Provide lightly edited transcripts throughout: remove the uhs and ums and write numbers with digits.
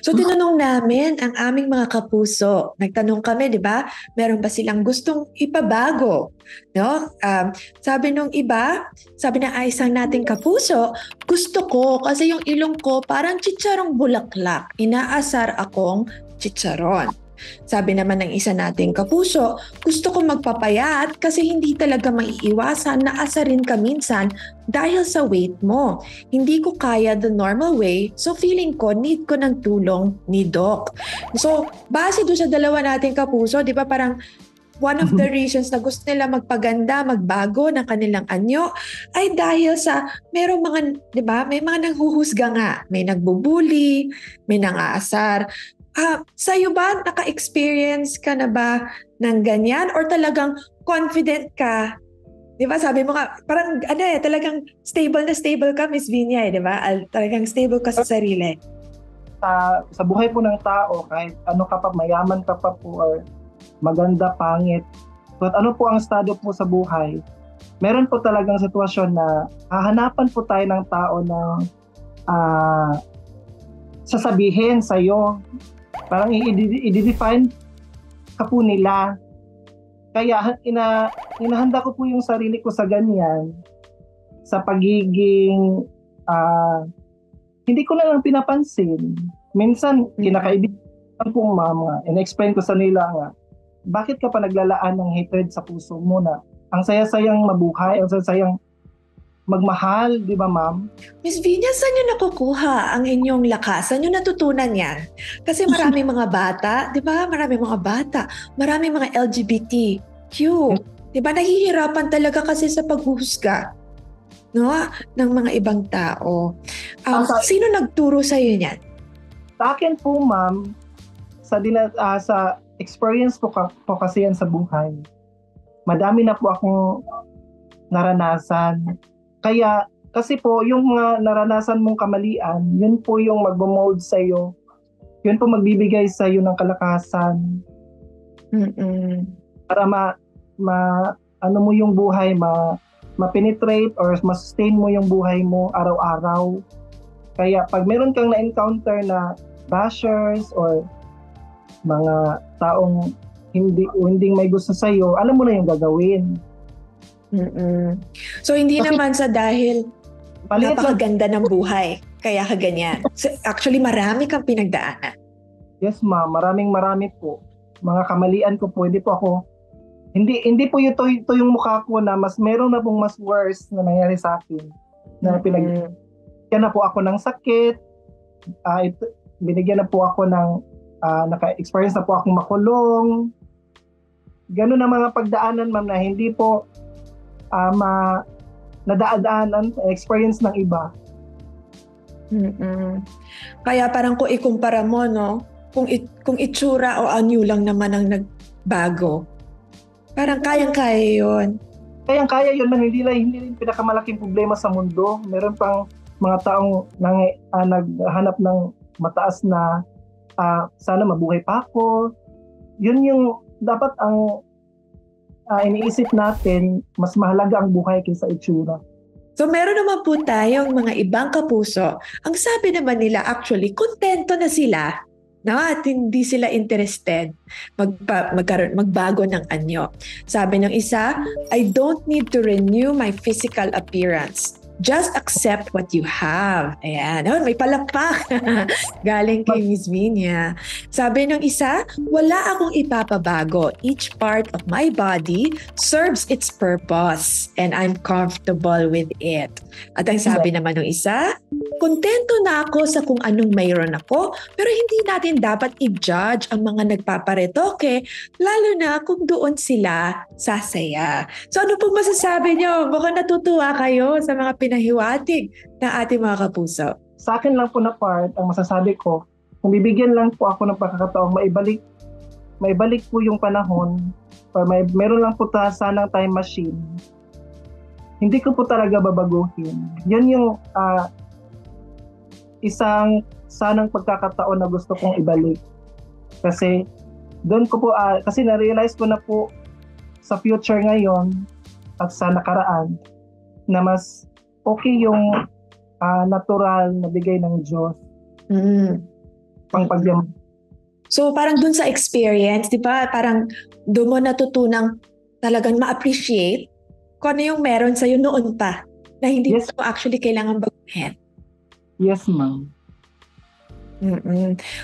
So tinanong namin ang aming mga kapuso. Nagtanong kami, di ba? Meron ba silang gustong ipabago? No? Sabi nung iba, sabi na isang nating kapuso, gusto ko kasi yung ilong ko parang chicharong bulaklak. Inaasar akong chicharon. Sabi naman ng isa nating kapuso, gusto ko magpapayat kasi hindi talaga maiiwasan na asarin ka minsan dahil sa weight mo. Hindi ko kaya the normal way, so feeling ko need ko ng tulong ni Doc. So, base doon sa dalawa nating kapuso, di ba parang one of the reasons na gusto nila magpaganda, magbago ng kanilang anyo ay dahil sa merong mga, di ba, may mga nanghuhusga nga, may nagbubuli, may nangaasar. Sa'yo ba, naka-experience ka na ba ng ganyan? Or talagang confident ka? Di ba, sabi mo nga, parang talagang stable ka, Miss Vinya, di ba? Talagang stable ka sa sarili. Sa buhay po ng tao, kahit ano ka pa, mayaman ka pa po, or maganda, pangit, but ano po ang estado po sa buhay, meron po talagang sitwasyon na hahanapan po tayo ng tao na sasabihin sa'yo, parang i-define ka po nila. Kaya inahanda ko po yung sarili ko sa ganyan, sa pagiging hindi ko na lang pinapansin. Minsan, kinakaibigan pong mama, in-explain ko sa nila nga, bakit ka pa naglalaan ng hatred sa puso mo na ang saya-sayang mabuhay, ang saya-sayang magmahal, di ba ma'am? Miss Vinya, saan nyo nakukuha ang inyong lakas? Saan nyo natutunan yan? Kasi marami mga bata, di ba? Marami mga bata, marami mga LGBTQ. Di ba? Nahihirapan talaga kasi sa paghuhusga, no? Ng mga ibang tao. Sino nagturo sa iyo niyan? Sa akin po ma'am, sa experience po kasi yan sa buhay, madami na po akong naranasan. Kaya, kasi po, yung mga naranasan mong kamalian, yun po yung magmo-mold sa'yo. Yun po magbibigay sa'yo ng kalakasan. Para ano mo yung buhay, ma-penetrate or ma-sustain mo yung buhay mo araw-araw. Kaya, pag meron kang na-encounter na bashers or mga taong hindi may gusto sa'yo, alam mo na yung gagawin. So hindi kasi, naman sa dahil napakaganda ng buhay kaya ka ganyan. So, actually marami kang pinagdaanan. Yes ma'am, marami po. Mga kamalian ko po, hindi po ako hindi po ito yung mukha ko na mas meron na pong mas worse na nangyari sa akin. Na binigyan na po ako ng sakit. Binigyan na po ako ng naka-experience na po akong makulong. Ganun ang mga pagdaanan ma'am na hindi po nadaan experience ng iba. Kaya parang kung ikumpara mo, no, kung itsura o anyo lang naman ang nagbago, parang kayang-kaya yun. Kayang-kaya yun man, hindi rin pinakamalaking problema sa mundo. Meron pang mga taong naghanap ng mataas na sana mabuhay pa ako. Yun yung dapat ang iniisip natin, mas mahalaga ang buhay kaysa itsura. So meron naman po tayong mga ibang kapuso. Ang sabi naman nila actually, kontento na sila at hindi sila interested magbago ng anyo. Sabi ng isa, I don't need to renew my physical appearance. Just accept what you have. Ayan. Oh, may palakpak. Galing kay Miss Vinya. Sabi ng isa, wala akong ipapabago. Each part of my body serves its purpose and I'm comfortable with it. At ang sabi naman ng isa, kontento na ako sa kung anong mayroon ako, pero hindi natin dapat i-judge ang mga nagpaparetoke, lalo na kung doon sila sasaya. So ano pong masasabi nyo? Baka natutuwa kayo sa mga pinahiwatig ng ating mga kapuso. Sa akin lang po na part, ang masasabi ko, kung bibigyan lang po ako ng pagkakataong maibalik po yung panahon, or meron lang po sanang time machine, hindi ko po talaga babaguhin. Yan yung isang sanang pagkakataon na gusto kong ibalik. Kasi doon ko po, kasi na-realize ko na po sa future ngayon at sa nakaraan na mas okay yung natural na bigay ng Diyos. pangpagyam. So parang dun sa experience, di ba, parang doon mo natutunang talagang ma-appreciate kung ano yung meron sa'yo noon pa na hindi Yes. mo actually kailangan baguhin. Yes, ma'am.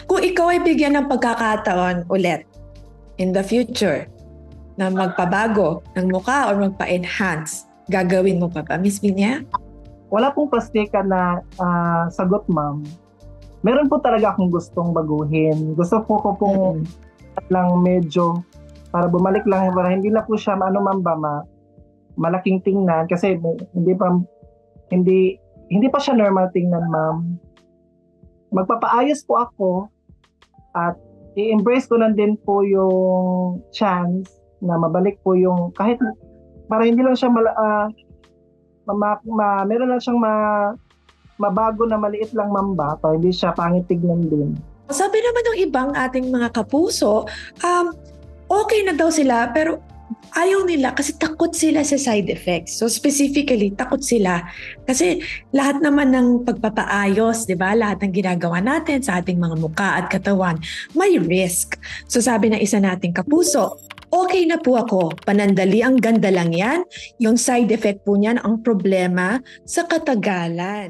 Kung ikaw ay bigyan ng pagkakataon ulit in the future na magpabago ng mukha or magpa-enhance, gagawin mo pa ba, Miss Vinia? Wala pong plastikan na sagot, ma'am. Meron po talaga akong gustong baguhin. Gusto po ko pong lang medyo para bumalik lang, para hindi na po siya malaking tingnan kasi hindi pa siya normal tingnan, ma'am. Magpapaayos po ako at i-embrace ko na din po yung chance na mabalik po yung kahit para hindi lang siya meron lang siyang mabago na maliit lang, ma'am, ba? Para hindi siya pangit tignan din. Sabi naman ng ibang ating mga kapuso, okay na daw sila pero ayaw nila kasi takot sila sa side effects. So specifically, takot sila kasi lahat naman ng pagpapaayos, di ba? Lahat ng ginagawa natin sa ating mga mukha at katawan, may risk. So sabi ng isa nating kapuso, okay na po ako, panandali ang ganda lang yan. Yung side effect po niyan ang problema sa katagalan.